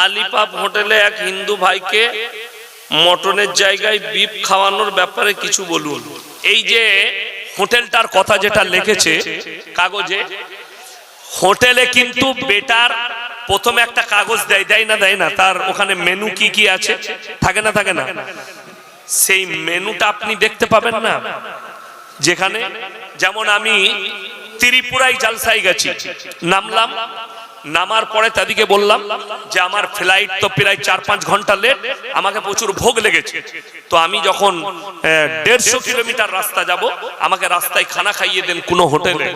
আলিপাপ হোটেলে এক হিন্দু ভাইকে মটনের জায়গায় বিফ খাওয়ানোর ব্যাপারে কিছু বলুন। এই যে হোটেলটার কথা যেটা লিখেছে কাগজে, হোটেলে কিন্তু বেটার প্রথমে একটা কাগজ দেয় না তার ওখানে মেনু কি কি আছে, থাকে না সেই মেনুটা আপনি দেখতে পাবেন না। যেখানে যেমন আমি ত্রিপুরায় জালসায় গেছি, নামলাম, নামার পরে তাদেরকে বললাম যে আমার ফ্লাইট তো প্রায় 4-5 ঘন্টা লেট, আমাকে প্রচুর ভোগ লেগেছে, তো আমি যখন 150 কিলোমিটার রাস্তা যাব আমাকে রাস্তায় খানা খাইয়ে দেন কোনো হোটেলে।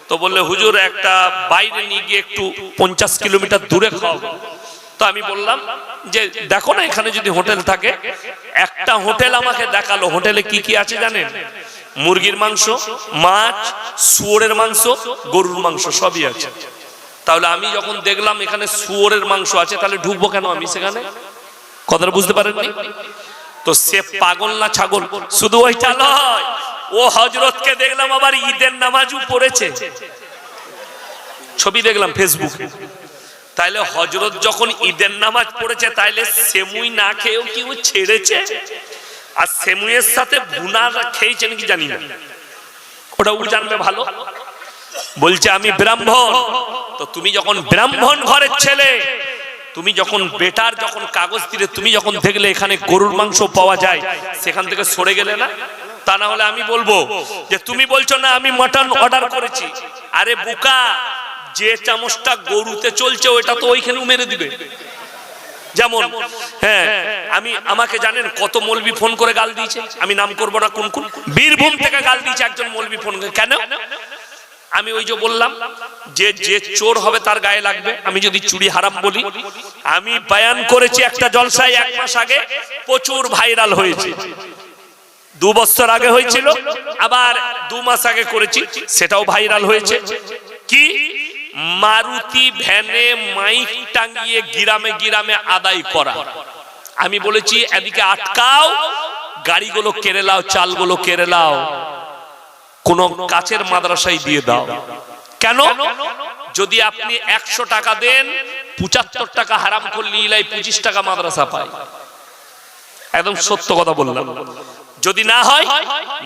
তো বললে হুজুর একটা বাইরে নিয়ে গিয়ে একটু 50 কিলোমিটার দূরে খাও। তো আমি বললাম যে দেখো না এখানে যদি হোটেল থাকে। একটা হোটেল আমাকে দেখালো, হোটেলে কি কি আছে জানেন? মুরগির মাংস, মাছ, শুয়োরের মাংস, গরুর মাংস সবই আছে। তাহলে আমি যখন দেখলাম এখানে শুয়োরের মাংস আছে, তাহলে ঢুকবো কেন আমি সেখানে? কথাটা বুঝতে পারেননি? তো সে পাগল না ছাগল? শুধু ওইটা নয়, ও হযরতকে দেখলাম আবার ঈদের নামাজও পড়েছে, ছবি দেখলাম ফেসবুকে। তাইলে হযরত যখন ঈদের নামাজ পড়েছে, তাইলে সেমুই না খেয়েও কি ও ছেড়েছে? আর সেমুইয়ের সাথে ভুনা খেয়েছেন কি জানি না, ওটা ও জানবে ভালো। বলছে আমি ব্রাহ্মণ। তো তুমি যখন ব্রাহ্মণ ঘরের ছেলে, তুমি যখন বেটার যখন কাগজ দিলে, তুমি যখন দেখলে এখানে গরুর মাংস পাওয়া যায়, সেখান থেকে সরে গেলে না? তা না হলে আমি বলবো যে তুমি বলছো না আমি মটন অর্ডার করেছি। আরে বোকা, যে চামচটা গরুতে চলছে ওইটা তো ওইখানেও মেরে দিবে। যেমন আমাকে জানেন কত মৌলবি ফোন করে গাল দিয়েছে, আমি নাম করবো না কোন কোন, বীরভূম থেকে গাল দিয়েছে একজন মৌলবি ফোন করে। কেন? আমি ওই যে বললাম যে যে চোর হবে তার গায়ে লাগবে। আমি যদি চুরি হারাম বলি, আমি বয়ান করেছি একটা জলসায় 1 মাস আগে, প্রচুর ভাইরাল হয়েছে। 2 বছর আগে হয়েছিল, আবার 2 মাস আগে করেছি, সেটাও ভাইরাল হয়েছে। কি? মারুতি ভ্যানে মাইক টাঙিয়ে গ্রামে গ্রামে আদায় করা। আমি বলেছি এদিকে আটকাও, গাড়িগুলো কেড়ে নাও, চালগুলো কেড়ে নাও, কোন কাছের মাদ্রাসায় দিয়ে দাও। কেন? যদি আপনি 100 টাকা দেন, 75 টাকা হারাম করলে 25 টাকা মাদ্রাসা পায়। একদম সত্য কথা বললাম। যদি না হয়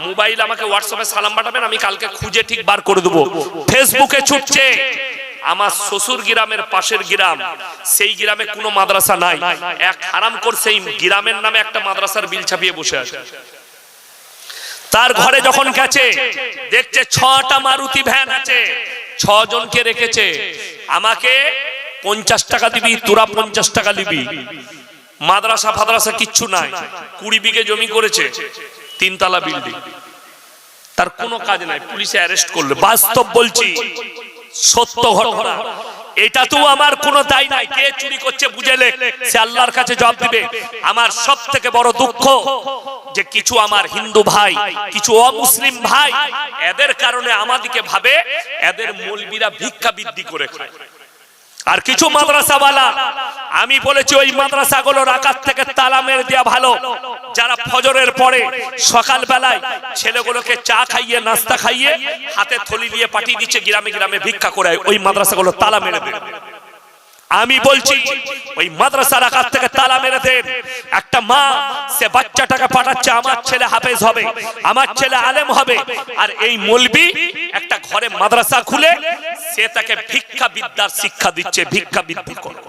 মোবাইল আমাকে হোয়াটসঅ্যাপে সালাম পাঠাবেন, আমি কালকে খুঁজে ঠিক বার করে দেবো। ফেসবুকে ছুটছে আমার শ্বশুর গ্রামের পাশের গ্রাম, সেই গ্রামে কোনো মাদ্রাসা নাই, এক হারামখোর সেই গ্রামের নামে একটা মাদ্রাসার বিল ছাপিয়ে বসে আছে। তার ঘরে যখন গেছে দেখছে 6টা মারুতি ভ্যান আছে, 6 জনকে রেখেছে। আমাকে 50 টাকা দিবি, তোরা 50 টাকা দিবি। মাদ্রাসা ফাদ্রাসা কিচ্ছু নাই, 20 বিঘে জমি করেছে, 3 তলা বিল্ডিং, তার কোনো কাজ নাই। পুলিশে অ্যারেস্ট করলো। বাস্তব বলছি, সত্য ঘটনা। এটা তো আমার কোনো দায় নাই, কে চুরি করছে বুঝেলে সে আল্লাহর কাছে জবাব দিবে। আমার সব থেকে বড় দুঃখ যে কিছু আমার হিন্দু ভাই, কিছু অমুসলিম ভাই, এদের কারণে আমাদিকে ভাবে এদের মৌলবীরা ভিক্ষা বৃদ্ধি করে খায়। আর কিছু মাদ্রাসাওয়ালা, আমি বলেছি ওই মাদ্রাসাগুলো রাকাত থেকে তালা মেরে দেওয়া ভালো। যারা ফজরের পরে সকাল বেলায় ছেলেগুলোকে চা খাইয়ে, নাস্তা খাইয়ে, হাতে থলি দিয়ে পাঠিয়ে দিচ্ছে গ্রামে গ্রামে ভিক্ষা করে, ওই মাদ্রাসাগুলো তালা মেরে দেন। আমি বলছি ওই মাদ্রাসা রাকাত থেকে তালা মেরে দেন। একটা মা সে বাচ্চাটাকে পাঠাচ্ছে আমার ছেলে হাফেজ হবে, আমার ছেলে আলেম হবে, আর এই মৌলবি একটা ঘরে মাদ্রাসা খুলে সে তাকে ভিক্ষা বিদ্যার শিক্ষা দিচ্ছে, ভিক্ষা বৃদ্ধি করো।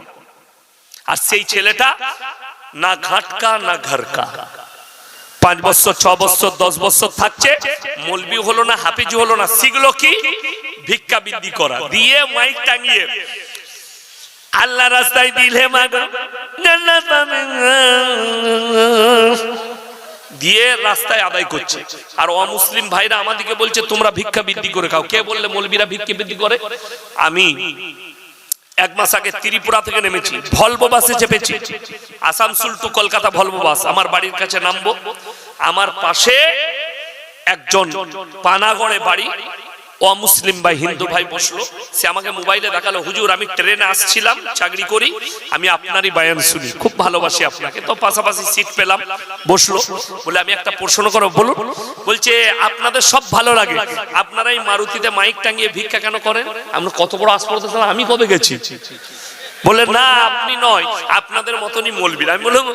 আর সেই ছেলেটা না ঘাটকা না ঘরকা, 5 বছর 6 বছর 10 বছর থাকছে, মৌলবি হলো না, হাফেজি হলো না, শিখলো কি? ভিক্ষা বৃদ্ধি করা। দিয়ে মাইক টাঙিয়ে আল্লাহ রাস্তায় দিলে মাগো জান্নাত পাবে, দিয়ে রাস্তায় আদায় করছে। আর অমুসলিম ভাইরা আমাদেরকে বলছে তোমরা ভিক্ষা বৃদ্ধি করে খাও। কে বললে মৌলবীরা ভিক্ষা বৃদ্ধি করে? আমি 1 মাস আগে ত্রিপুরা থেকে নেমেছি, ভলভো বাসে চেপেছি, Asansol to Kolkata Volvo bus. আমার বাড়ির কাছে নামবো, আমার পাশে একজন পানাগড়ে বাড়ি অমুসলিম ভাই, হিন্দু ভাই বসলো। সে আমাকে মোবাইলে দেখালো, হুজুর আমি ট্রেনে আসছিলাম, চাকরি করি, আমি আপনারই বয়ান শুনি, খুব ভালোবাসি আপনাকে। তো পাশাপাশি সিট পেলাম, বসলো। বলে আমি একটা প্রশ্ন করব, বলুন। বলছে আপনাদের সব ভালো লাগে, আপনারাই মারুতিতে মাইক টাঙিয়ে ভিক্ষা কেন করেন? আমরা কত বড় আসপর্দা, আমি কবে গেছি? বলে না আপনি নয়, আপনাদের মতনই মৌলবী। আমি বললাম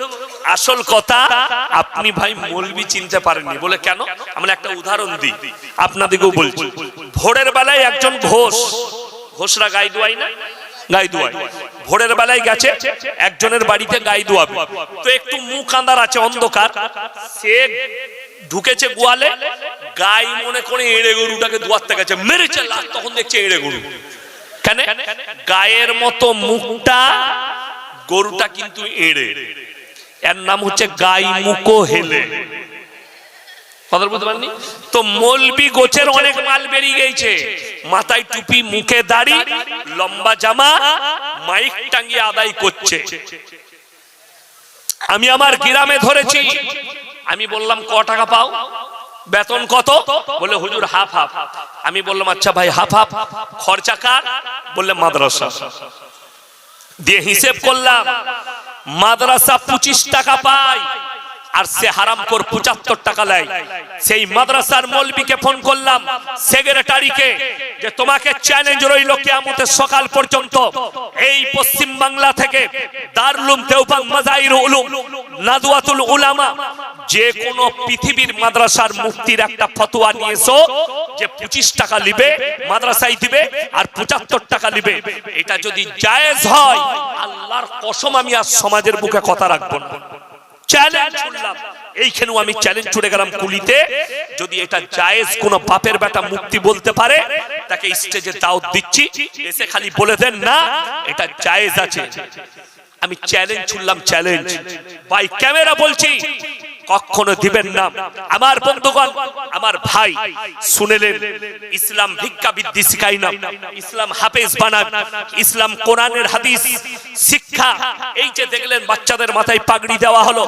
আসল কথা আপনি ভাই মৌলবী চিনতে পারেননি। বলে কেন? আমরা একটা উদাহরণ দিই, আপনাদেরকেও বলছি। ভোরের বেলায় একজন ঘোষরা গায়ে দোয়াই না, গায়ে দোয়াই। ভোরের বেলায় গেছে একজনের বাড়িতে গায়ে দোয়াবে, তো একটু মুখ আন্ধার আছে, অন্ধকার। সে ঢুকেছে গোয়ালে, গায়ে মনে করে এড়ে গরুটাকে দোয়াতে গেছে, মেরেছে লাত, তখন দেখছে এড়ে গরু। কেন? গায়ের মতো মুখটা, গরুটা কিন্তু এড়ে। এর নাম হচ্ছে গাই মুখো হেলে। কথা বুঝতে পারেননি তো? মৌলবি গোছের অনেক মাল বেরিয়ে গেছে, মাথায় টুপি, মুখে দাড়ি, লম্বা জামা, মাইক টাঙ্গিয়ে আদায় করছে। আমি আমার গ্রামে ধরেছি, আমি বললাম ক টাকা পাও, বেতন কত? বলে হুজুর হাফ হাফ। আমি বললাম আচ্ছা ভাই হাফ হাফ, খরচা কার? বললে মাদ্রাসা। দিয়ে হিসেব করলাম, মাদ্রাসা 25 টাকা পায়, আর সে হারামখোর 75 টাকা নেয়। সেই মাদ্রাসার মৌলবীকে ফোন করলাম, সেক্রেটারিকে, যে তোমাকে চ্যালেঞ্জ রইল কিয়ামতের সকাল পর্যন্ত এই পশ্চিম বাংলা থেকে দারুল দেওবন্দ, মাজাহিরুল উলুম, নাদওয়াতুল উলামা, যে কোন পৃথিবীর মাদ্রাসার মুফতির একটা ফতোয়া নিয়ে এসো যে 25 টাকা নিবে মাদ্রাসায় দিবে আর 75 টাকা নিবে। এটা যদি জায়েজ হয়, আল্লাহর কসম আমি আর সমাজের বুকে কথা রাখবো না। চ্যালেঞ্জ ছুড়লাম, এইখানেও আমি চ্যালেঞ্জ ছুড়ে গেলাম কুলিতে, যদি এটা জায়েজ কোন বাপের বেটা মুক্তি বলতে পারে, তাকে স্টেজে দাওয়াত দিচ্ছি, এসে খালি বলে দেন না এটা জায়েজ আছে। আমি চ্যালেঞ্জ ছুড়লাম, চ্যালেঞ্জ ভাই, ক্যামেরা বলছি, কখনো দিবেন না। আমার বন্ধুগণ, আমার ভাই শুনেলেন, ইসলাম ভিক্ষা বৃদ্ধি শিখাই না, ইসলাম হাফেজ বানায়, ইসলাম কোরআনের হাদিস শিক্ষা। এই যে দেখলেন বাচ্চাদের মাথায় পাগড়ি দেওয়া হলো,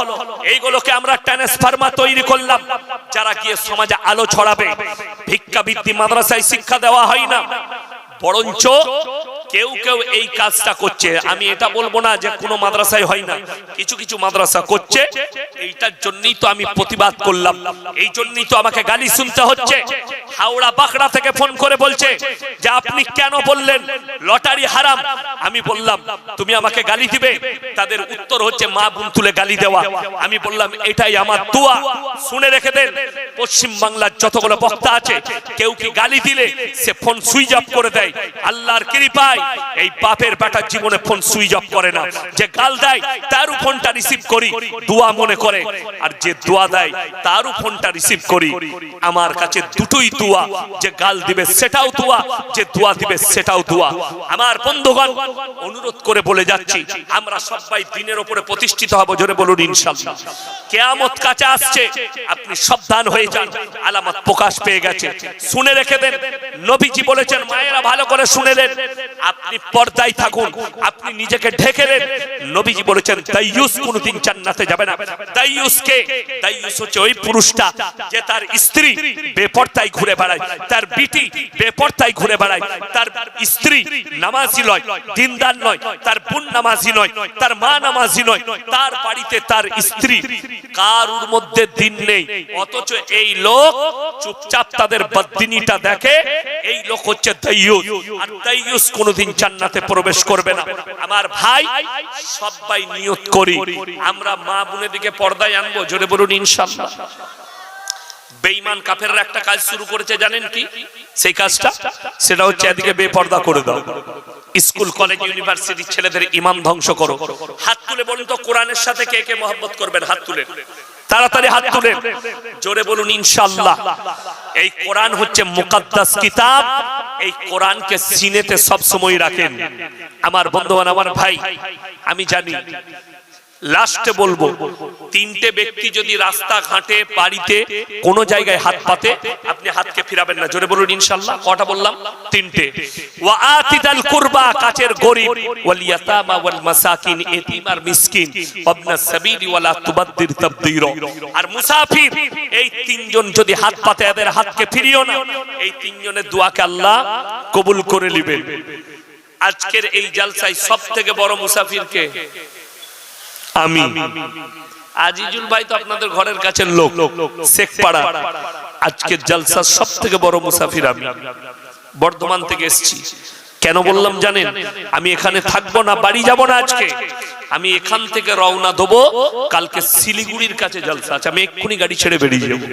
এইগুলোকে আমরা ট্রান্সফরমার তৈরি করলাম, যারা গিয়ে সমাজে আলো ছড়াবে। ভিক্ষা বৃদ্ধি মাদ্রাসায় শিক্ষা দেওয়া হয় না, বরঞ্চ কেউ কেউ এই কাজটা করছে। আমি এটা বলবো না যে কোনো মাদ্রাসায় হয় না, কিছু কিছু মাদ্রাসা করছে। এইটার জন্যই তো আমি প্রতিবাদ করলাম, এই জন্যই তো আমাকে গালি শুনতে হচ্ছে। হাওড়া বাঁকড়া থেকে ফোন করে বলছে যে আপনি কেন বললেন লটারি হারাম? আমি বললাম তুমি আমাকে গালি দিবে? তাদের উত্তর হচ্ছে মা বোন তুলে গালি দেওয়া। আমি বললাম এটাই আমার দোয়া, শুনে রেখে দেন। পশ্চিম বাংলার যতগুলো বক্তা আছে, কেউ কি গালি দিলে সে ফোন সুইচ অফ করে দেয়। আল্লাহর কৃপায় এই বাপের বেটার জীবনে ফোন সুইচ অফ করে না। যে গাল দেয় তারও ফোনটা রিসিভ করি, দোয়া মনে করে, আর যে দোয়া দেয় তারও ফোনটা রিসিভ করি। আমার কাছে দুটোই দোয়া, যে গাল দিবে সেটাও দোয়া, যে দোয়া দিবে সেটাও দোয়া। আমার বন্ধুগণ, অনুরোধ করে বলে যাচ্ছি, আমরা সবাই দিনের উপরে প্রতিষ্ঠিত হব, জোরে বলুন ইনশাআল্লাহ। কিয়ামত কাছে আসছে, আপনি সাবধান হয়ে যান, আলামত প্রকাশ পেয়ে গেছে। শুনে রেখে দেন, নবীজি বলেছেন, মায়েরা ভালো করে শুনেলেন, আপনি পর্দায় থাকুন, আপনি নিজেকে ঢেকে দেন। নবীজি বলেছেন দাইয়ুস কোনদিন জান্নাতে যাবে না। দাইয়ুস কে? দাইয়ুস হচ্ছে ওই পুরুষটা যে তার স্ত্রী বেপরদায় ঘুরে বেড়ায়, তার বিটি বেপরদায় ঘুরে বেড়ায়, তার স্ত্রী নামাজি নয়, দিনদার নয়, তার বোন নামাজি নয়, তার মা নামাজি নয়, তার বাড়িতে তার স্ত্রী কারুর মধ্যে দিন নেই, অথচ এই লোক চুপচাপ তাদের বদদিনীটা দেখে। এই লোক হচ্ছে দাইয়ুস, আর দাইয়ুস কোনদিন জান্নাতে প্রবেশ করবে না। আমার ভাই, সবাই নিয়ত করি আমরা মা বোনের দিকে পর্দায় আনবো, জোরে বলুন ইনশাআল্লাহ। বেঈমান কাফেররা একটা কাজ শুরু করেছে, জানেন কি সেই কাজটা? সেটা হচ্ছে এদিকে বেপর্দা করে দাও, স্কুল কলেজ ইউনিভার্সিটির ছেলেদের ইমান ধ্বংস করো। হাত তুলে বলুন তো, কোরআনের সাথে কে কে মহব্বত করবেন? হাত তুলে, তাড়াতাড়ি হাত তুলেন, জোরে বলুন ইনশাআল্লাহ। এই কোরআন হচ্ছে মুকদ্দাস কিতাব, এই কোরআনকে সিনেতে সব সময় রাখেন। আমার বন্ধুগণ, আমার ভাই, আমি জানি লাস্টে বলবো, তিনটে ব্যক্তি যদি রাস্তা ঘাটে বাড়িতে কোন জায়গায় হাত পাতে, আপনি হাতকে ফিরাবেন না, জোরে বলুন ইনশাআল্লাহ। কটা বললাম? তিনটে। ওয়া আতিদাল কুরবা, কাছের গরীব, ওয়াল ইয়াতামা ওয়াল মাসাকিন, এতিম আর মিসকিন, ওয়াবনাস সাবিলি ওয়ালা তুবাদদির তাবদীরা। আর মুসাফির, এই তিনজন যদি হাত পাতে, এদের হাতকে ফিরিও না। এই তিনজনের দোয়াকে আল্লাহ কবুল করে নেবেন। আজকের এই জালসায় সবথেকে বড় মুসাফির কে? আমি। আজিজুল ভাই তো আপনাদের ঘরের কাছের লোক, শেখপাড়া। আজকের জলসার সব থেকে বড় মুসাফির আমি, বর্ধমান থেকে এসেছি। কেন বললাম জানেন? আমি এখানে থাকবো না, বাড়ি যাব না আজকে, আমি এখান থেকে রওনা দেবো কালকে শিলিগুড়ির কাছে জলসা আছে, আমি এক্ষুনি গাড়ি ছেড়ে বেরিয়ে যাবো,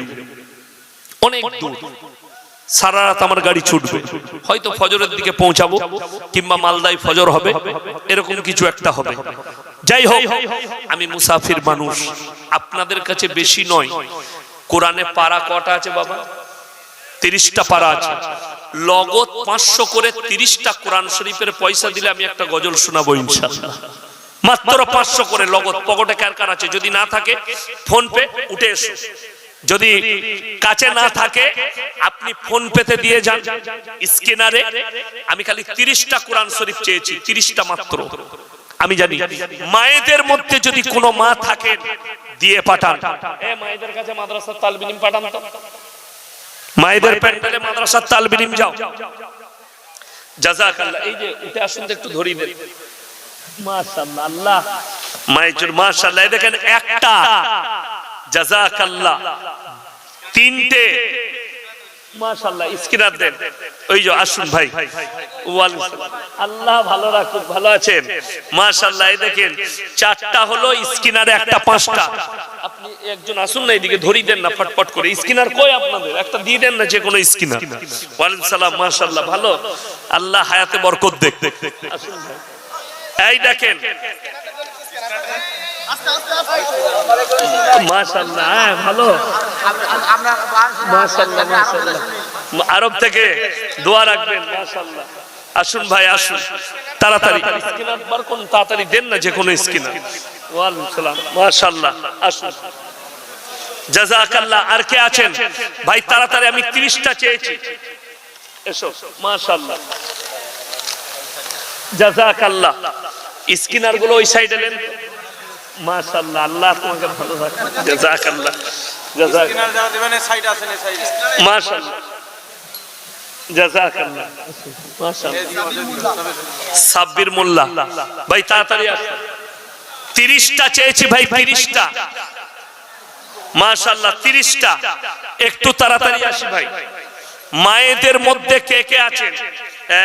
অনেক দূর, সারা রাত আমার গাড়ি ছুটবে, হয়তো ফজরের দিকে পৌঁছাবো কিংবা মালদায় ফজর হবে, এরকম কিছু একটা হবে। যাই হোক, আমি মুসাফির মানুষ, আপনাদের কাছে বেশি নয়। কোরআনে পারা কটা আছে বাবা? 30টা পারা আছে। লগত 500 করে 30টা কোরআন শরীফের পয়সা দিলে আমি একটা গজল শোনাবো ইনশাআল্লাহ। মাত্র 500 করে লগত। পকেটে কার কার আছে? যদি না থাকে ফোন পে উঠে এসো, যদি কাছে না থাকে আপনি ফোন পেতে দিয়ে যান স্ক্যানারে। আমি খালি 30টা কোরআন শরীফ চেয়েছি, 30টা মাত্র। আমি জানি মায়েদের মধ্যে যদি কোনো মা থাকে দিয়ে পাঠান। মায়েদের কাছে মাদ্রাসার তালিম ইলম পাঠান তো, মায়েদের প্যান্ডেলে মাদ্রাসার তালিম ইলম যাও। জাযাকাল্লাহ। এই যে উঠে আসুন একটু ধরি দেন। মাশাআল্লাহ, আল্লাহ মায়ের মাশাআল্লাহ। দেখেন একটা, জাযাকাল্লাহ। 3টে, মাশাআল্লাহ। স্ক্রিনার দেন। ওই যে আসুন ভাই, আল্লাহ ভালো রাখুক, ভালো আছেন মাশাআল্লাহ। এই দেখেন 4টা হলো স্ক্রিনারে, একটা 5টা। আপনি একজন আসুন না এদিকে, ধরি দেন না ফটফট করে। স্ক্রিনার কই আপনাদের? একটা দিয়ে দেন না, যে কোনো স্ক্রিনার। ওয়ালাইকুম সালাম, মাশাআল্লাহ, ভালো, আল্লাহ হায়াতে বরকত দেখ। আসুন ভাই, এই দেখেন মাশাআল্লাহ, ভালো, মাশাআল্লাহ, মাশাআল্লাহ। আরব থেকে দোয়া রাখবেন, মাশাআল্লাহ। আসুন ভাই, আসুন তাড়াতাড়ি। স্ক্রিনার বার কোন তাড়াতাড়ি দেন না, যে কোনো স্ক্রিনার। ওয়ালাইকুম সালাম, মাশাআল্লাহ, আসুন। জাযাকাল্লাহ। আর কে আছেন ভাই? তাড়াতাড়ি, আমি 30টা চেয়েছি, এসো। মাশাআল্লাহ, জাযাকাল্লাহ। স্ক্রিনার গুলো ওই সাইডে নেন। মাশাআল্লাহ, আল্লাহ তোমাকে ভালো রাখুক। জাযাকাল্লাহ, জাযাকাল্লাহ। যারা দিবেন এই সাইডে আছেন, এই সাইডে। মাশাআল্লাহ, জাযাকাল্লাহ, মাশাআল্লাহ। সাব্বির মোল্লা ভাই, তাড়াতাড়ি আসুন। 30টা চেয়েছি ভাই, 30টা, মাশাআল্লাহ, 30টা। একটু তাড়াতাড়ি আসি ভাই। মায়েদের মধ্যে কে কে আছেন?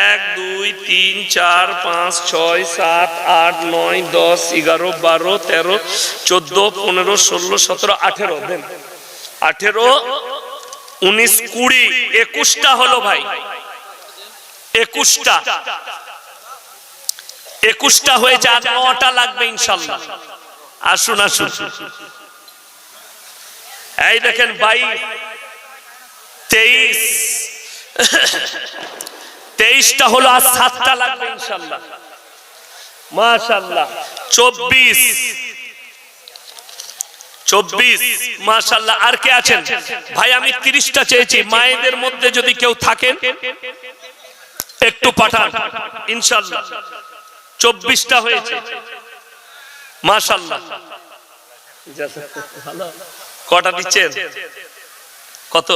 1 2 3 4 5 6 7 8 9 10 11 12 13 14 15 16 17 18 দেন। 18 19 20 21টা হলো ভাই, 21টা, 21টা হয়েছে। আর 9টা লাগবে ইনশাআল্লাহ। আসুন, আসুন। এই দেখেন 22 23 23টা হলো, আর 7টা লাগবে ইনশাআল্লাহ। মাশাআল্লাহ। 24 মাশাআল্লাহ। আর কে আছেন ভাই? আমি 30টা চেয়েছি। মায়েদের মধ্যে যদি কেউ থাকেন একটু পাঠান ইনশাআল্লাহ। 24টা হয়েছে, মাশাআল্লাহ। ভালো। কটা দিচ্ছেন? কত?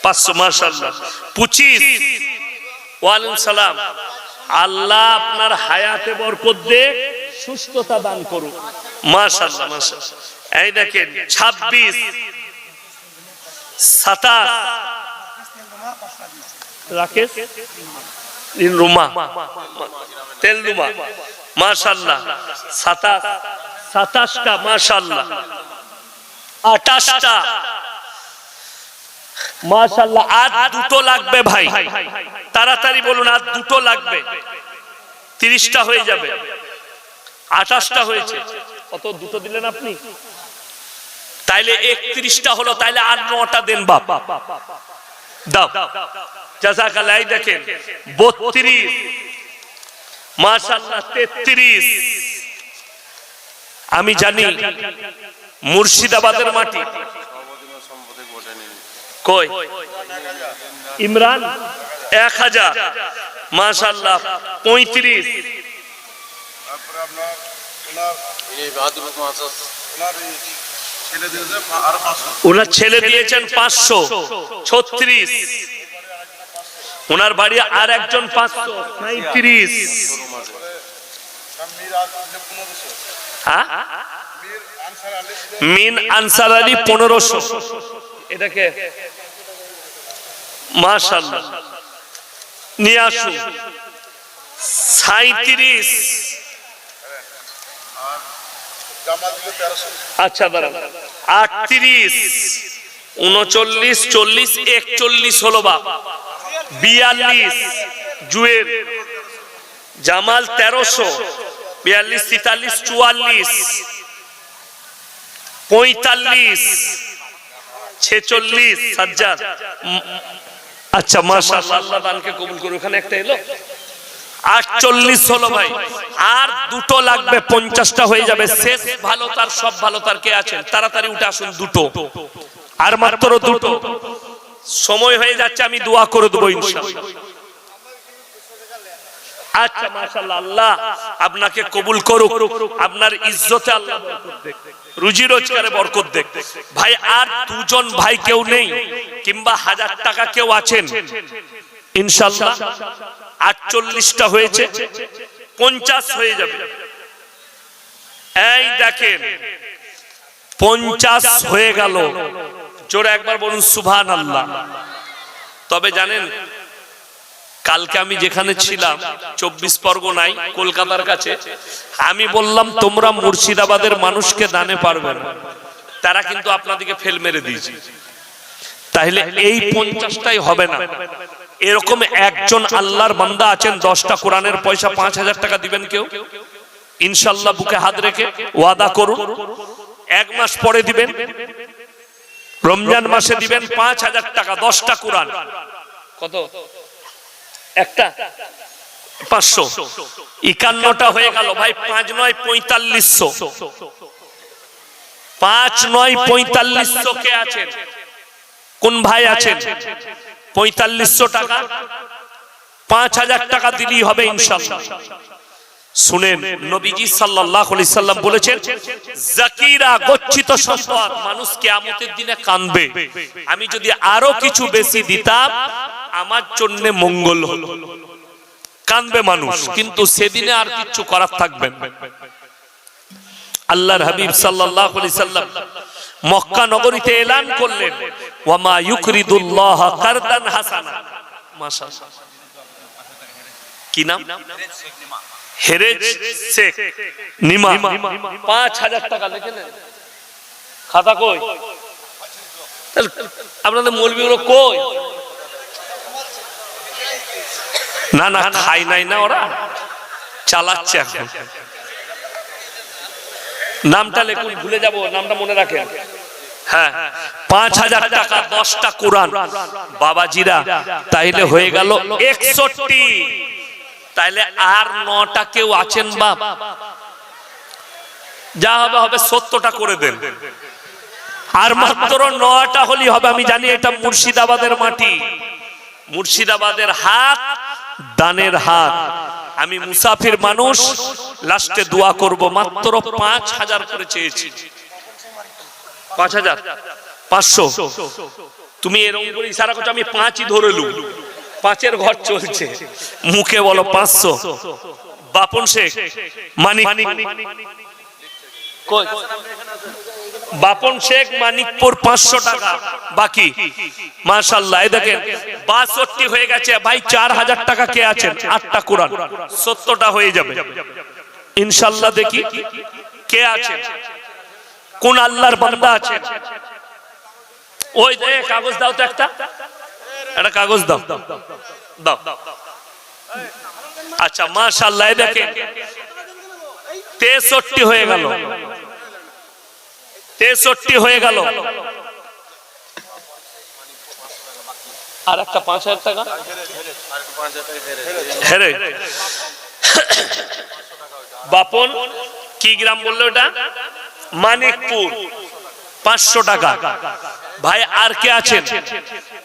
500, মাশাআল্লাহ। 25। ওয়ালাইকুম সালাম। আল্লাহ আপনার হায়াতে বরকত দে, সুস্থতা দান করুন, মাশাআল্লাহ, মাশাআল্লাহ। এই দেখেন 26 27 রাকেশ রুমা তেল রুমা, মাশাআল্লাহ। 27টা, মাশাআল্লাহ। 28টা, মাশাআল্লাহ। আর 2টো লাগবে ভাই, তাড়াতাড়ি বলুন, আর 2টো লাগবে। 30টা হয়ে যাবে। 28টা হয়েছে। কত? 2টো দিলেন আপনি, তাইলে 31টা হলো। তাইলে আর 9টা দেন বাপ, দাও। জাযাকাল্লাহ। এই দেখেন 32, মাশাআল্লাহ। 33। আমি জানি মুর্শিদাবাদের মাটি। কই? ইমরান 1000, মাশাআল্লাহ। 35। ওনার ছেলে দিয়েছেন 500, 36। ওনার বাড়ি আর একজন 500, 35। মিন আনসার আলী 1500। এটাকে মাশাআল্লাহ নিয়ে আসুন। 37, আচ্ছা দাঁড়ান, 38, 39, 40, 41 হলো বাপ, 42 জুয়ের, জামাল 1300, 42, 43, 44, 45, 46 সাজ্জাদ। আচ্ছা মাশাআল্লাহ, আল্লাহ দানকে কবুল করুন। ওখানে একটা এলো 48 হলো ভাই, আর দুটো লাগবে, 50টা হয়ে যাবে। শেষ ভালো তার, সব ভালো তার কে আছেন? তাড়াতাড়ি উঠে আসুন, দুটো আর, মাত্র দুটো। সময় হয়ে যাচ্ছে, আমি দোয়া করে দেবো ইনশাআল্লাহ। আচ্ছা মাশাআল্লাহ, আল্লাহ আপনাকে কবুল করুক, আপনার ইজ্জতে আল্লাহ বরকত দেখ, রুজি রোজগারে বরকত দেখ। ভাই আর দুজন ভাই কেউ নেই, কিংবা 1000 টাকা কেউ আছেন? ইনশাআল্লাহ 48টা হয়েছে, 50 হয়ে যাবে। এই দেখেন 50 হয়ে গেল, জোরে একবার বলুন সুবহানাল্লাহ। তবে জানেন কালকে আমি যেখানে ছিলাম 24 পরগনায়, কলকাতার কাছে, আমি বললাম তোমরা মুর্শিদাবাদের মানুষকে দানে পারবে না, তারা কিন্তু আপনাদেরকে ফেল মেরে দিয়েছে। তাহলে এই 50টাই হবে না। এরকম একজন আল্লাহর বান্দা আছেন, 10টা কোরআনের পয়সা 5000 টাকা দিবেন কেউ? ইনশাআল্লাহ বুকে হাত রেখে ওয়াদা করুন, 1 মাস পরে দিবেন, রমজান মাসে দিবেন 5000 টাকা, 10টা কোরআন। কত? একটা 500, 51টা হয়ে গেল ভাই। 5 9 4500, 5 9 4500 কে আছেন? কোন ভাই আছেন? 4500 টাকা, 5000 টাকা দিলেই হবে ইনশাআল্লাহ। শুনেন, নবীজি সাল্লাল্লাহু আলাইহি সাল্লাম বলেছেন, যাকিরা গচ্ছিত সম্পদ, মানুষ কিয়ামতের দিনে কাঁদবে। আমি যদি আরো কিছু বেশি দিতাম আমার জন্য মঙ্গল হলো। কাঁদবে মানুষ, কিন্তু সেদিনে আর কিছু করার থাকবে না। আল্লাহর হাবিব সাল্লাল্লাহু আলাইহি সাল্লাম মক্কা নগরীতে এলান করলেন, ওয়ামা ইউকরিদুল্লাহ কারদান হাসানা। মাশাআল্লাহ, কি নাম? হেরেজ শেখ নিমা, 5000 টাকা লিখে নেন। খাতা কই? আপনাদের মৌলবীগুলো কই? না না, খাই নাই না, ওরা চালাচ্ছে এখন। নামটা লেখুন, ভুলে যাব, নামটা মনে রাখেন। হ্যাঁ, 5000 টাকা, 10টা কোরআন বাবাজিরা, তাইলে হয়ে গেল 61। তাইলে আর 9টা কেউ আছেন বাপ? যা হবে হবে, 70টা করে দেন, আর মাত্র 9টা হলেই হবে। আমি জানি এটা মুর্শিদাবাদের মাটি, মুর্শিদাবাদের হাত দানের হাত। আমি মুসাফির মানুষ, লাস্টে দোয়া করব। মাত্র 5000 করে চেয়েছি, 5000, 500। তুমি এরকম করে ইশারা করছো, আমি 5ই ধরেলু, 5-এর ঘর চলছে, মুখে বলো 500। বাপন শেখ মানিক, বাপন শেখ মানিকপুর 500 টাকা বাকি। মাশাআল্লাহ, এই দেখেন 62 হয়ে গেছে ভাই। 4000 টাকা কে আছেন? 8টা কোরআন, 70টা হয়ে যাবে ইনশাআল্লাহ। দেখি কে আছেন, কোন আল্লাহর বান্দা আছেন? ওই যে কাগজ দাও তো, একটা কাগজ দাও, দাও। আচ্ছা মাশাআল্লাহ, এই দেখেন 63 হয়ে গেল, 63 হয়ে গেল। আর একটা 5000 টাকা হেরে। বাপন কি গ্রাম বললো ওটা? মানিকপুর, 500 টাকা ভাই। আর কে আছেন?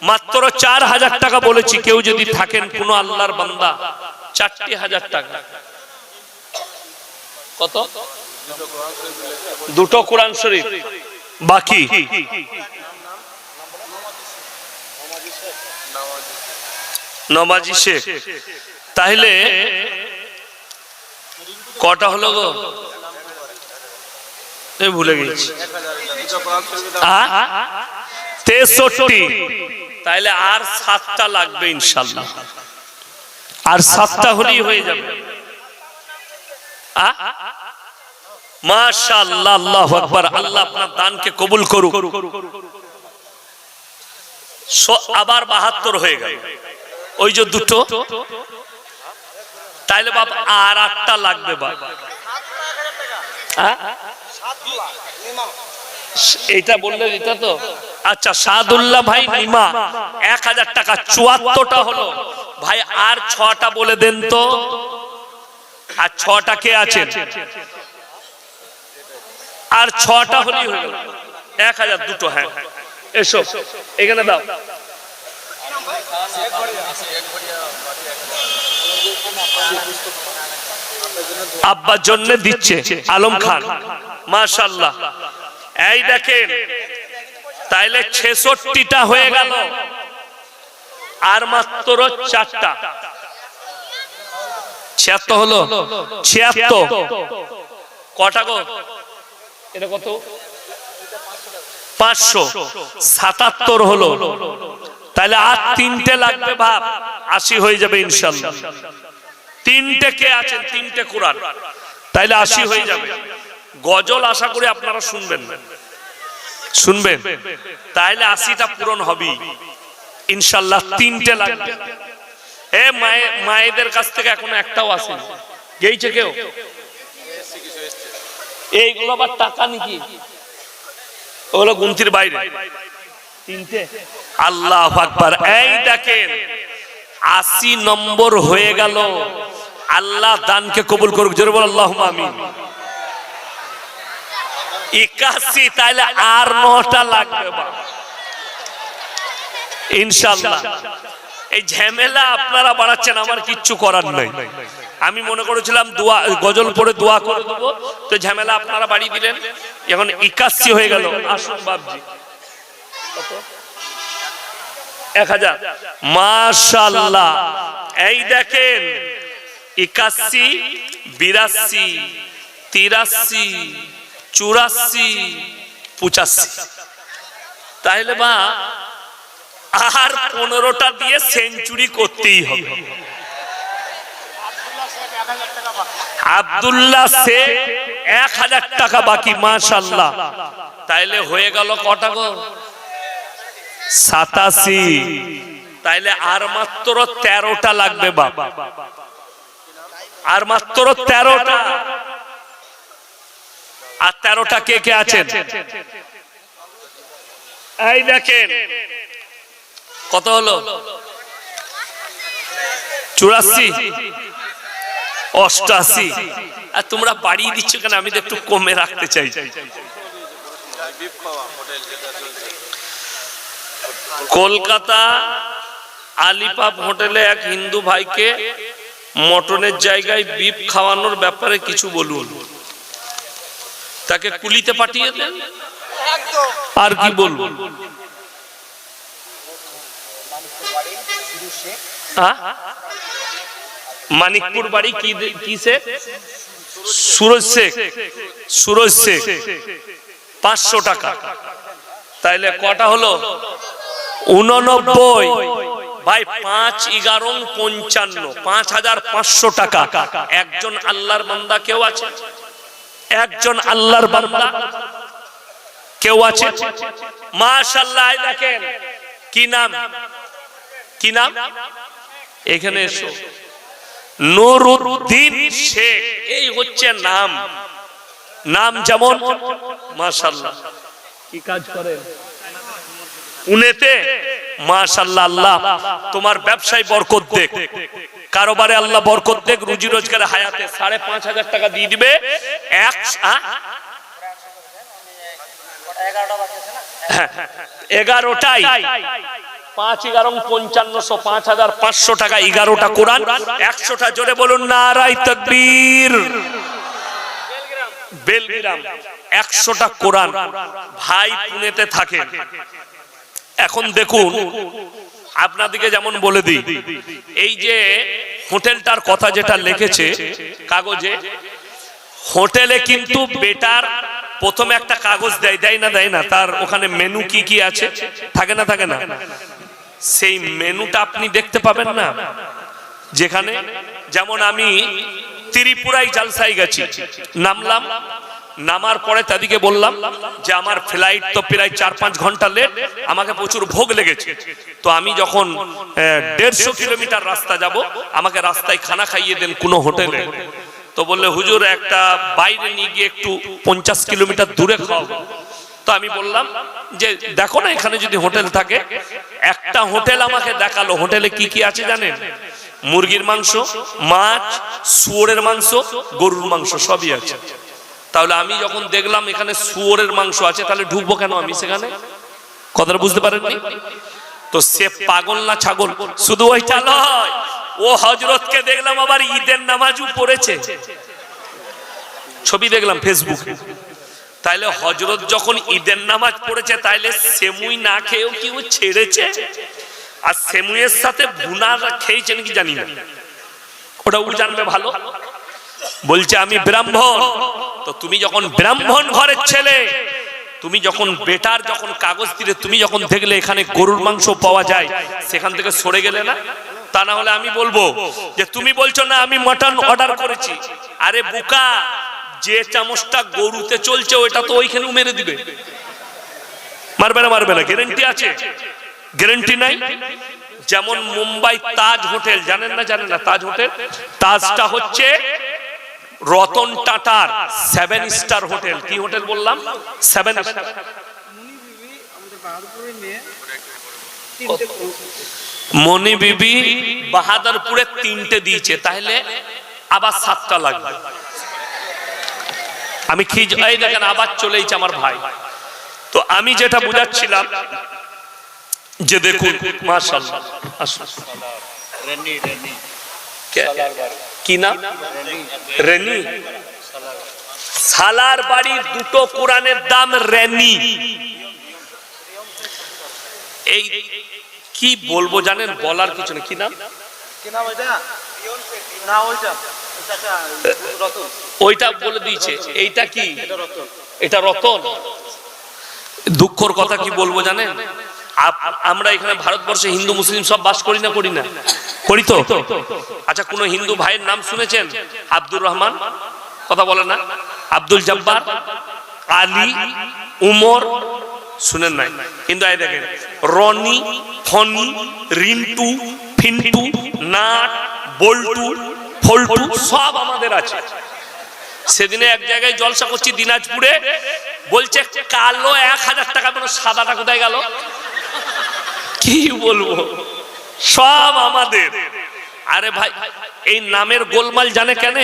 মাত্র 4000 টাকা বলেছি। কেউ যদি থাকেন কোন আল্লাহর বান্দা, 4000 টাকা। কত? 2টো কোরআন শরীফ বাকি। নমাজি শেখ, তাহলে কটা হলো গো? ভুলে গেছি, 63। তাহলে আর 7টা লাগবে ইনশাআল্লাহ। আর 7টা হলেই হয়ে যাবে। মাশাআল্লাহ, আল্লাহু আকবার। আল্লাহ আপনার দানকে কবুল করুক। আবার 72 হয়ে গেল, ওই যে দুটো। তাইলে বাবা আর 8টা লাগবে বাবা। এইটা বললেন, এটা তো আচ্ছা। সাদুল্লাহ ভাই নিমা 1000 টাকা, 74টা হলো ভাই। আর 6টা বলে দেন তো। আর 6টা কে আছেন? আর 6টা হলেই হয়ে গেল 1000 দুটো। হ্যাঁ এসো এখানে দাও। আব্বার জন্য দিচ্ছে আলম খান, মাশাআল্লাহ। এই দেখেন, তাইলে 66টা হয়ে গেল, আর মাত্র 4টা। 76 হলো, 76 কটা গো? এটা কত? 577 হলো। তাহলে আর 3টে লাগবে ভাব, 80 হয়ে যাবে ইনশাআল্লাহ। 3টে কে আছেন? 3টে কোরআন, তাইলে 80 হয়ে যাবে। গজল আশা করি আপনারা শুনবেন, শুনবেন, তাইলে 80টা পূরণ হবে ইনশাআল্লাহ। 3টে লাগবে। এ মায়েদের কাছ থেকে এখনো একটাও আসেনি, গেইছে কেউ? এইগুলো আবার টাকা নাকি? ওগুলো গুনতির বাইরে। 3টে। আল্লাহু আকবার। এই দেখেন 80 নম্বর হয়ে গেল। আল্লাহ দানকে কবুল করুক, জোরে বল আল্লাহুম্মা আমিন। 81, তাইলে আর 9টা লাগবে ইনশাআল্লাহ। এই ঝামেলা আপনারা বাড়াচ্ছেন, আমার কিচ্ছু করার নাই। আমি মনে করেছিলাম দোয়া, গজল পড়ে দোয়া করে দেবো, তো ঝামেলা আপনারা বাড়িয়ে দিলেন। এখন 81 হয়ে গেল। আসুন বাবজি, 1000। মাশাআল্লাহ। এই দেখেন 81, 82, 83, 84, 85। তাহলে বা আর 15টা দিয়ে সেঞ্চুরি করতেই হবে। আব্দুল্লাহ শেখ 1000 টাকা বাকি, মাশাআল্লাহ। তাইলে হয়ে গেল কটা গো? 87। তাইলে আর মাত্র 13টা লাগবে বাবা, আর মাত্র 13টা। আর 13টা কে কে আছেন? এই দেখেন কত হলো? 84, 88। আর তোমরা বাড়িয়ে দিচ্ছ কেন? আমি তো একটু কমে রাখতে চাই। কলকাতা আলিপাপ হোটেলে এক হিন্দু ভাইকে মটনের জায়গায় বিফ খাওয়ানোর ব্যাপারে কিছু বলুন। তাকে কুলিতে পাঠিয়ে দেন, আর কি বলবো? মানিকপুর বাড়ি কি শেখ? সুরজ শেখ। সুরজ শেখ 500 টাকা। তাইলে কটা হলো? 89 ভাই। 5 11 55, 5500 টাকা। একজন আল্লাহর বান্দা কেউ আছে? একজন আল্লাহর বান্দা কেউ আছে? মাশাআল্লাহ। দেখেন কি নাম? কি নাম? এখানে এসো। নুরউদ্দিন শেখ, এই হচ্ছে নাম। নাম যেমন, মাশাআল্লাহ। কি কাজ করেন? উনেতে। মাশাআল্লাহ। আল্লাহ তোমার ব্যবসায় বরকত দেখ, কারোবারে আল্লাহ বরকত দেখ, রুজি রোজগারে হায়াতে 5,500 টাকা দিয়ে দিবে। 11টাই 5 11 5500, 5500 টাকা। 11টা কোরআন, 100টা। জোরে বলুন নারায়ে তাকবীর। বেলগ্রাম 100টা কোরআন। ভাই পুনেতে থাকেন। এখন দেখুন, আপনাদেরকে যেমন বলে দিই, এই যে হোটেলটার কথা যেটা লিখেছে কাগজে, হোটেলে কিন্তু বেটার প্রথমে একটা কাগজ দেয়, দেয় না? দেয় না? তার ওখানে মেনু কি কি আছে থাকে না? থাকে না? সেই মেনুটা আপনি দেখতে পাবেন না? যেখানে যেমন আমি ত্রিপুরায় জালসায় গেছি, নামলাম, নামার পরে তাদেরকে বললাম যে আমার ফ্লাইট তো প্রায় 4-5 ঘন্টা লেট, আমাকে প্রচুর ভোগ লেগেছে, তো আমি যখন 150 কিলোমিটার রাস্তা যাব, আমাকে রাস্তায় খানা খাইয়ে দেন কোনো হোটেলে। তো বললে হুজুর একটা বাইরে নিয়ে গিয়ে একটু 50 কিলোমিটার দূরে খাও। তো আমি বললাম যে দেখো না এখানে যদি হোটেল থাকে। একটা হোটেল আমাকে দেখালো, হোটেলে কি কি আছে জানেন? মুরগির মাংস, মাছ, শুয়োরের মাংস, গরুর মাংস সবই আছে। তাহলে আমি যখন দেখলাম এখানে শুয়োরের মাংস আছে, তাহলে ঢুকবো কেন আমি সেখানে? কথাটা বুঝতে পারেননি? তো সে পাগল না ছাগল? শুধু ওইটা নয়, ও হযরতকে দেখলাম আবার ঈদের নামাজও পড়েছে, ছবি দেখলাম ফেসবুকে। তাইলে হযরত যখন ঈদের নামাজ পড়েছে, তাইলে সেমুই না খেয়েও কি ও ছেড়েছে? আর সেমুইয়ের সাথে ভুনা খেয়েছেন কি জানি না, ওটা ও জানবে ভালো। বলছে আমি ব্রাহ্মণ। তো তুমি যখন ব্রাহ্মণ ঘরের ছেলে, তুমি যখন বেটার যখন কাগজ দিলে, তুমি যখন দেখলে এখানে গরুর মাংস পাওয়া যায়, সেখান থেকে সরে গেলে না? তা না হলে আমি বলবো যে তুমি বলছো না আমি মটন অর্ডার করেছি। আরে বোকা, যে চামচটা গরুতে চলছে ওইটা তো ওইখানেও মেরে দিবে। মারবে না? মারবে না, গ্যারান্টি আছে? গ্যারান্টি নাই। যেমন মুম্বাই তাজ হোটেল, জানেন না? জানেন না তাজ হোটেল? তাজটা হচ্ছে রতন টাটার 7 স্টার হোটেল। কি হোটেল বললাম? 7 স্টার। মনি বিবি বাহাদুরপুরে 3টে দিয়েছে, তাহলে আবার 7টা লাগবে। আমি এই দেখেন আবার চলেইছে আমার ভাই। তো আমি যেটা বুঝাচ্ছিলাম যে দেখুন মাশাআল্লাহ, কি নাম? রেনি। সালার বাড়ি দুটো কোরআনের দাম রেনি। এই কি বলবো জানেন? বলার কিছু নেই। কি নাম? ওইটা বলে দিয়েছে। এইটা কি? এটা রতন। দুঃখের কথা কি বলবো জানেন? আমরা এখানে ভারতবর্ষে হিন্দু মুসলিম সব বাস করি না? করি না? করি তো। আচ্ছা, কোন হিন্দু ভাইয়ের নাম শুনেছেন? আব্দুর রহমান? কথা বলে না? আব্দুল জব্বার, আলী, উমর শুনেন নাই? কিন্তু এই দেখেন রনি, ফনি, রিন্টু, ফিন্টু, নাট, বল্টু, ফল্টু সব আমাদের আছে। সেদিনে এক জায়গায় জলসা করছি দিনাজপুরে, বলছে কালো 1000 টাকা, মানে সাদাটা কোথায় গেল? কি বলবো, সব আমাদের। আরে ভাই, এই নামের গোলমাল জানে কেন?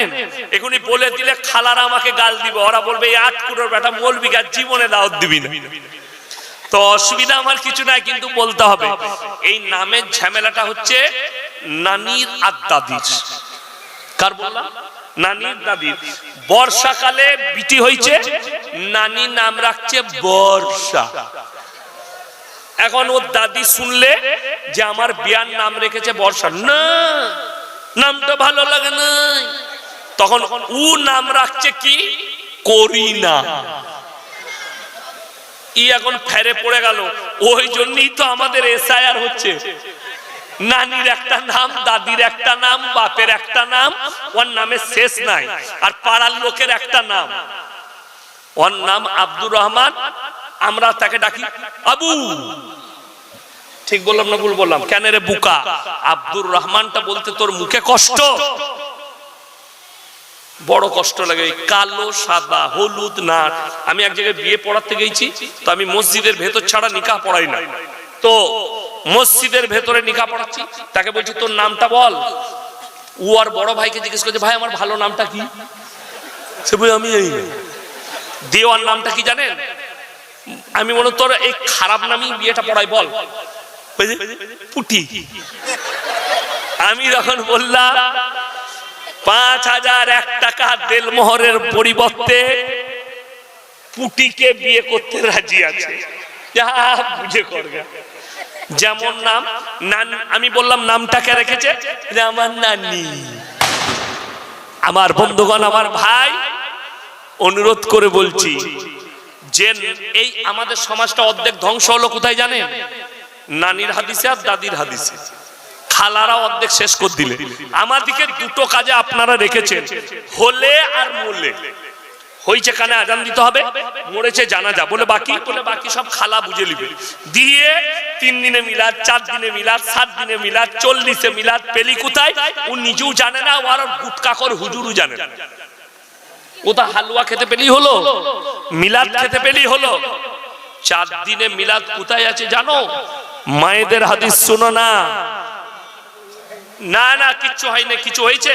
এখনই বলে দিলে খালারা আমাকে গাল দিবে, ওরা বলবে এই 8 কুড়োর বেটা মৌলবি গাছ জীবনে দাওয়াত দিবি না। তো অসুবিধা আমার কিছু নাই, কিন্তু বলতে হবে। এই নামের ঝামেলাটা হচ্ছে নানির আর দাদির। কার বললাম? নানির দাদির। বর্ষাকালে বিটি হয়েছে, নানি নাম রাখছে বর্ষা। এখন ওর দাদি শুনলে যে আমার বিয়ার নাম রেখেছে বর্ষা, না নামটা ভালো লাগে না, তখন ও নাম রাখছে কি? করিনা। ই এখন ফেরে পড়ে গেল। ওই জন্যই তো আমাদের এসআইআর হচ্ছে। নানির একটা নাম, দাদির একটা নাম, বাপের একটা নাম, ওর নামে শেষ নাই। আর পাড়ার লোকের একটা নাম, ওর নাম আব্দুর রহমান, আমরা তাকে ডাকি আবু। ঠিক বললাম না ভুল বললাম? কেন রে বুকা? আব্দুর রহমানটা বলতে তোর মুখে কষ্ট, বড় কষ্ট লাগে। কালো, সাদা, হলুদ, নাট। আমি এক জায়গায় বিয়ে পড়াতে গেছি, তো আমি মসজিদের ভেতর ছাড়া নিকাহ পড়াই না। তো মসজিদের ভেতরে নিকাহ পড়াচ্ছি, তাকে বলছি তোর নামটা বল। ও আর বড় ভাইকে জিজ্ঞেস করছে ভাই আমার ভালো নামটা কি? সে বলে আমি এই দেওয়ার নামটা কি জানেন? আমি বলো তোর এই খারাপ নামই বিয়েটা পড়াই, বল। পুটি। আমি যখন বললাম 5001 টাকা দেলমোহরের পরিবর্তে পুটিকে বিয়ে করতে রাজি আছে, যা বুঝে করবে। যেমন নাম, আমি বললাম নামটা কে রেখেছে? আমার নানি। আমার বন্ধুগণ, আমার ভাই, অনুরোধ করে বলছি যে এই আমাদের সমাজটা অর্ধেক ধ্বংস হলো কোথায় জানেন? নানির হাদিসে আর দাদির হাদিসে। খালারা অর্ধেক শেষ করে দিলে। আমাদিকে দুটো কাজে আপনারা রেখেছেন, হলে আর মরলে। হয়েছে কানে আজান দিতে হবে, মরেছে জানাজা, বলে বাকি সব খালা বুঝে নিবে। দিয়ে 3 দিনে মিলাদ, 4 দিনে মিলাদ, 7 দিনে মিলাদ, 40-এ মিলাদ পেলি কোথায় ও নিজেও জানে না, আর গুটকাখোর হুজুরও জানে না। ওটা হালুয়া খেতে পেলি হলো, মিলাদ খেতে পেলি হলো। 4 দিনে মিলাদ কোথায় আছে জানো? মায়েদের হাদিস শুনো না। না না কিচ্ছু হয়নি, কিছু হয়েছে,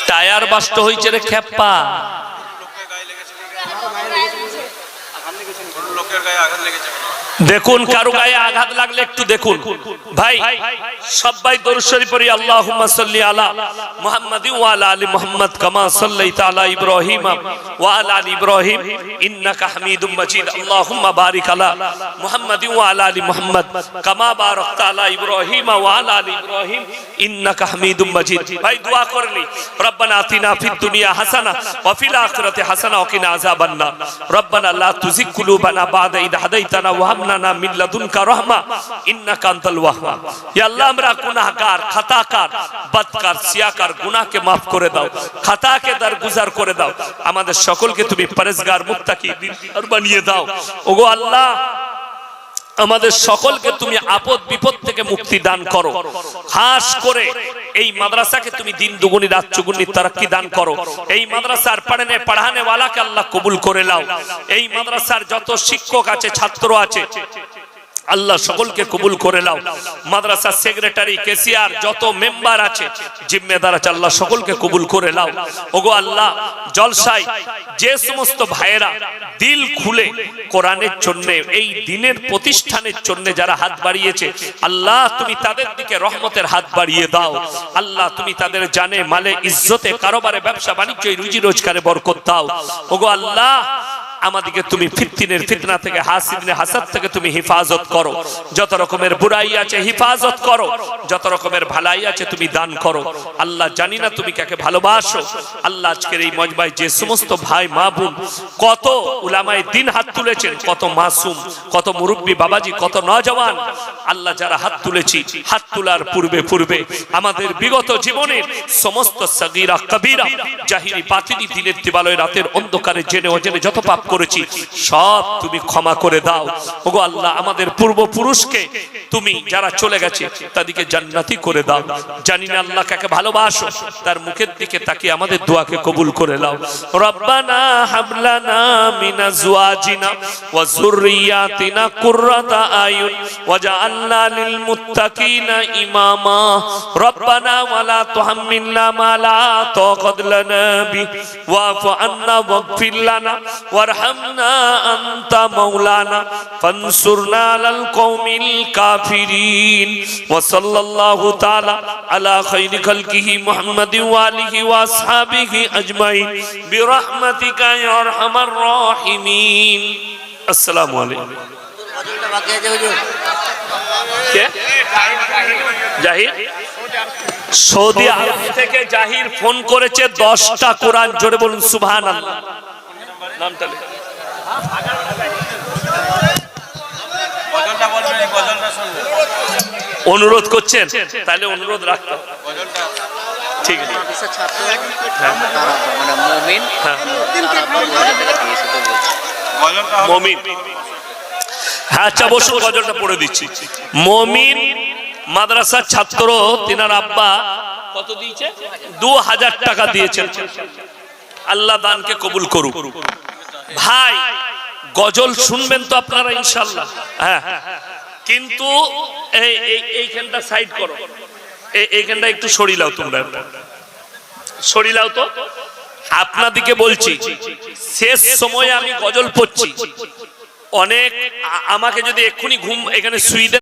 টায়ার বাস্ট হয়েছে রে খেপ্পা। দেখুন কারো গায়ে আঘাত লাগলে একটু দেখুন ভাই। সবাই দরুদ শরীফ পড়ি, আল্লাহুম্মা সাল্লি আলা মুহাম্মাদিন ওয়া আলা আলি মুহাম্মাদ কামা সাল্লাইতা আলা ইব্রাহিম ওয়া আলা আলি ইব্রাহিম ইন্নাকা হামিদুম মাজিদ। আল্লাহুম্মা বারিক আলা মুহাম্মাদিন ওয়া আলা আলি মুহাম্মাদ কামা বারাকতা আলা ইব্রাহিম ওয়া আলা আলি ইব্রাহিম ইন্নাকা হামিদুম মাজিদ। ভাই দোয়া করলি, রব্বানা আতিনা ফিদ দুনিয়া হাসানা ওয়া ফিল আখিরাতি হাসানা ওয়া কিনা আযাবান নার। রব্বানা লা তুযিগ কুলুবানা বা'দা ইদ হাদাইতানা ওয়া হাব লানা মিন লাদুনকা রাহমা ইন্নাকা আনতাল ওয়াহ্হাব। ইয়া আল্লাহ, আমরা গুনাহগার, খাতাকার, বদকার, সিয়াকার, গুনাহকে maaf করে দাও, খাতাকে দরগুজার করে দাও। আমাদের সকলকে তুমি পরহেজগার, মুত্তাকি, দিনদার বানিয়ে দাও। ওগো আল্লাহ, আমাদের সকলকে তুমি আপদ বিপদ থেকে মুক্তি দান করো। খাস করে এই মাদ্রাসাকে তুমি দিন দুগুনি রাত চৌগুনি তারাক্কি দান করো। এই মাদ্রাসার পড়ানে ওয়ালাকে আল্লাহ কবুল করে নাও। এই মাদ্রাসার যত শিক্ষক আছে, ছাত্র আছে, আল্লাহ সকলকে কবুল করে নাও। মাদ্রাসার সেক্রেটারি, কেসিয়ার, যত মেম্বার আছে, জিম্মেদার আছে, আল্লাহ সকলকে কবুল করে নাও। ওগো আল্লাহ, জলসায় যে সমস্ত ভাইয়েরা দিল খুলে কোরআনের জন্য, এই দিনের প্রতিষ্ঠানের জন্য যারা হাত বাড়িয়েছে, আল্লাহ তুমি তাদের দিকে রহমতের হাত বাড়িয়ে দাও। আল্লাহ তুমি তাদের জানে, মালে, ইজ্জতে, কারোবারে, ব্যবসা বাণিজ্য, রুজি রোজগারে বরকত দাও। ওগো আল্লাহ, আমাদেরকে তুমি ফিতনার ফিতনা থেকে, হাসিদের হাসাদ থেকে তুমি হেফাজত করো। যত রকমের বুরাই আছে হেফাজত করো, যত রকমের ভালাই আছে তুমি দান করো। আল্লাহ, জানি না তুমি কাকে ভালোবাসো। আল্লাহ, আজকের এই মজবায় যে সমস্ত ভাই মা বোন, কত উলামায়ে দ্বীন হাত তুলেছেন, কত মাসুম, কত মুরব্বী বাবাজি, কত নওজওয়ান, আল্লাহ যারা হাত তুলেছি, হাত তোলার পূর্বে আমাদের বিগত জীবনের সমস্ত সগীরা কবিরা, জাহিরি বাতিনি, দিনের দিবালয়, রাতের অন্ধকারে জেনে অজেনে যত পাপ করেছি সব তুমি ক্ষমা করে দাও। ওগো আল্লাহ, আমাদের পূর্বপুরুষকে তুমি যারা চলে গেছে তাদেরকে জান্নাতি করে দাও। জানি না আল্লাহ কাকে ভালোবাসো, তার মুখের দিকে তাকিয়ে আমাদের দোয়াকে কবুল করে নাও। রব্বানা হাবলানা মিন আজওয়াজিনা ওয়া যুররিয়াতিনা কুররাতা আয়ুন ওয়াজআলনা লিল মুত্তাকিনা ইমামা। রব্বানা ওয়ালা তুহাম্মিলনা মা লা তাকাত লানা বি ওয়াফু আন্না ওয়াগফির লানা وارحمنا أنت مولانا فانصرنا على القوم الكافرين وصلى الله تعالى على خير خلقه محمد وآله وأصحابه أجمعين برحمتك يا أرحم الراحمين. السلام عليكم. জাহির সৌদি আরব থেকে জাহির ফোন করেছে 10টা কোরআন, জোরে বলুন সুবহানাল্লাহ। নামটা অনুরোধ করছেন, তাহলে অনুরোধ রাখতে ঠিক আছে। মমিন, হ্যাঁ আচ্ছা বসুন, গজলটা পড়ে দিচ্ছি। মমিন মাদ্রাসার ছাত্র, তিনার আব্বা কত দিয়েছে? 2000 টাকা দিয়েছেন। আল্লাহ দানকে কবুল করুক। ভাই গজল শুনবেন তো আপনারা ইনশাআল্লাহ? হ্যাঁ, কিন্তু এইখানটা সাইড করো, এইখানটা একটু সরিলাও, তোমরা সরিলাও তো। আপনাদিকে বলছি, শেষ সময়ে আমি গজল পড়ছি। অনেক আমাকে যদি এক্ষুনি ঘুম এখানে শুই দেন